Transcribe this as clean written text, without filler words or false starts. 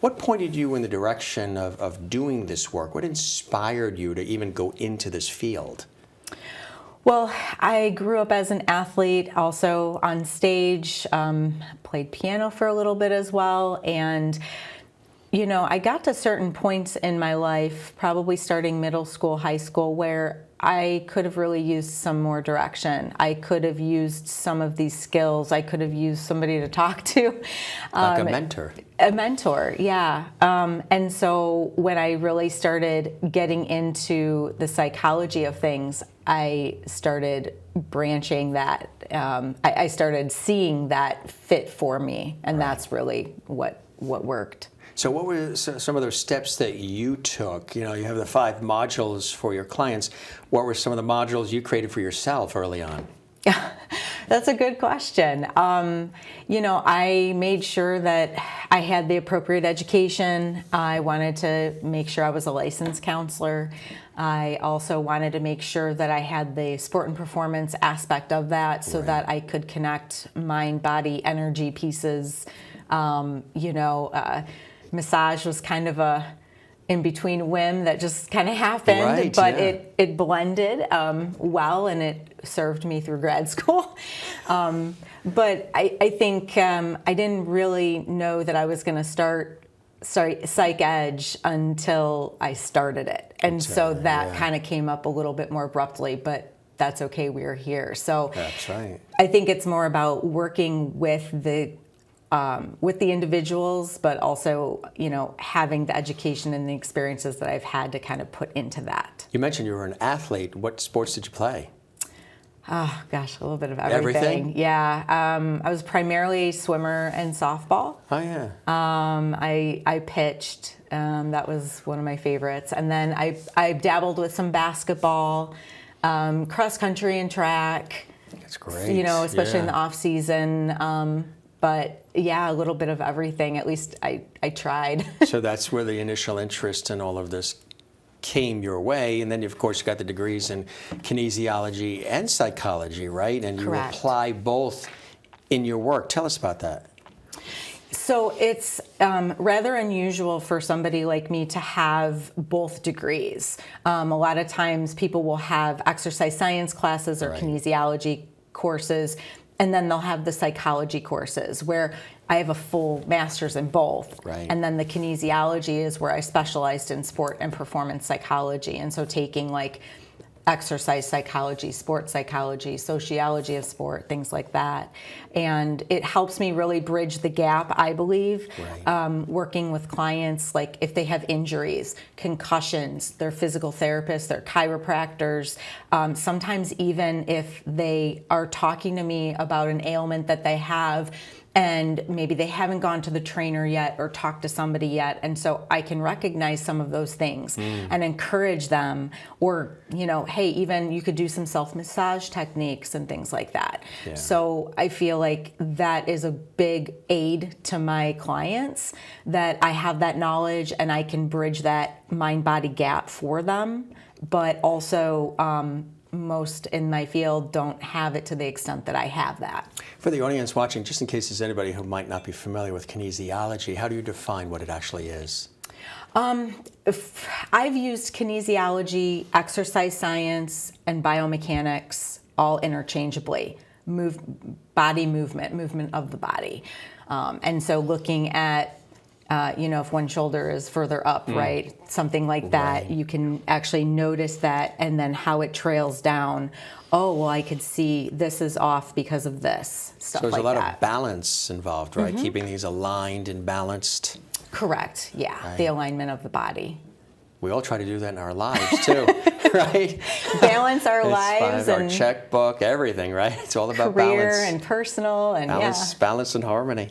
What pointed you in the direction of doing this work? What inspired you to even go into this field? Well, I grew up as an athlete, also on stage, played piano for a little bit as well. And, you know, I got to certain points in my life, probably starting middle school, high school, where I could have really used some more direction. I could have used some of these skills. I could have used somebody to talk to. Like a mentor. A mentor, yeah. And so when I really started getting into the psychology of things, I started branching that. I started seeing that fit for me, and that's really what worked. So what were some of those steps that you took? You know, you have the 5 modules for your clients. What were some of the modules you created for yourself early on? That's a good question. You know, I made sure that I had the appropriate education. I wanted to make sure I was a licensed counselor. I also wanted to make sure that I had the sport and performance aspect of that so that I could connect mind, body, energy pieces. Massage was kind of a in-between whim that just kind of happened, but it blended well, and it served me through grad school. But I think I didn't really know that I was going to start Psych Edge until I started it. And so that kind of came up a little bit more abruptly, but that's okay, we're here. So that's right. I think it's more about working with the individuals, but also, you know, having the education and the experiences that I've had to kind of put into that. You mentioned you were an athlete. What sports did you play? Oh, gosh, a little bit of everything. Everything? Yeah. I was primarily swimmer and softball. Oh, yeah. I pitched. That was one of my favorites. And then I dabbled with some basketball, cross country and track. That's great. You know, especially in the off season. But yeah, a little bit of everything. At least I tried. So that's where the initial interest in all of this came your way. And then, of course, you got the degrees in kinesiology and psychology, right? And you apply both in your work. Tell us about that. So it's rather unusual for somebody like me to have both degrees. A lot of times people will have exercise science classes or kinesiology courses, and then they'll have the psychology courses where I have a full master's in both. Right. And then the kinesiology is where I specialized in sport and performance psychology. And so taking like exercise psychology, sports psychology, sociology of sport, things like that. And it helps me really bridge the gap, I believe, working with clients, like if they have injuries, concussions, they're physical therapists, they're chiropractors, sometimes even if they are talking to me about an ailment that they have, and maybe they haven't gone to the trainer yet or talked to somebody yet. And so I can recognize some of those things and encourage them. Or, you know, hey, even you could do some self-massage techniques and things like that. Yeah. So I feel like that is a big aid to my clients, that I have that knowledge and I can bridge that mind-body gap for them. But also, most in my field don't have it to the extent that I have that. For the audience watching, just in case there's anybody who might not be familiar with kinesiology, how do you define what it actually is? I've used kinesiology, exercise science, and biomechanics all interchangeably. Body movement of the body. And so looking at if one shoulder is further up, right? Something like that, you can actually notice that, and then how it trails down. Oh, well, I could see this is off because of this, stuff like that. So there's a lot of balance involved, right? Keeping these aligned and balanced. Correct, yeah, the alignment of the body. We all try to do that in our lives, too, right? Balance our lives. Our checkbook, everything, right? It's all about career balance. And personal and balance and harmony.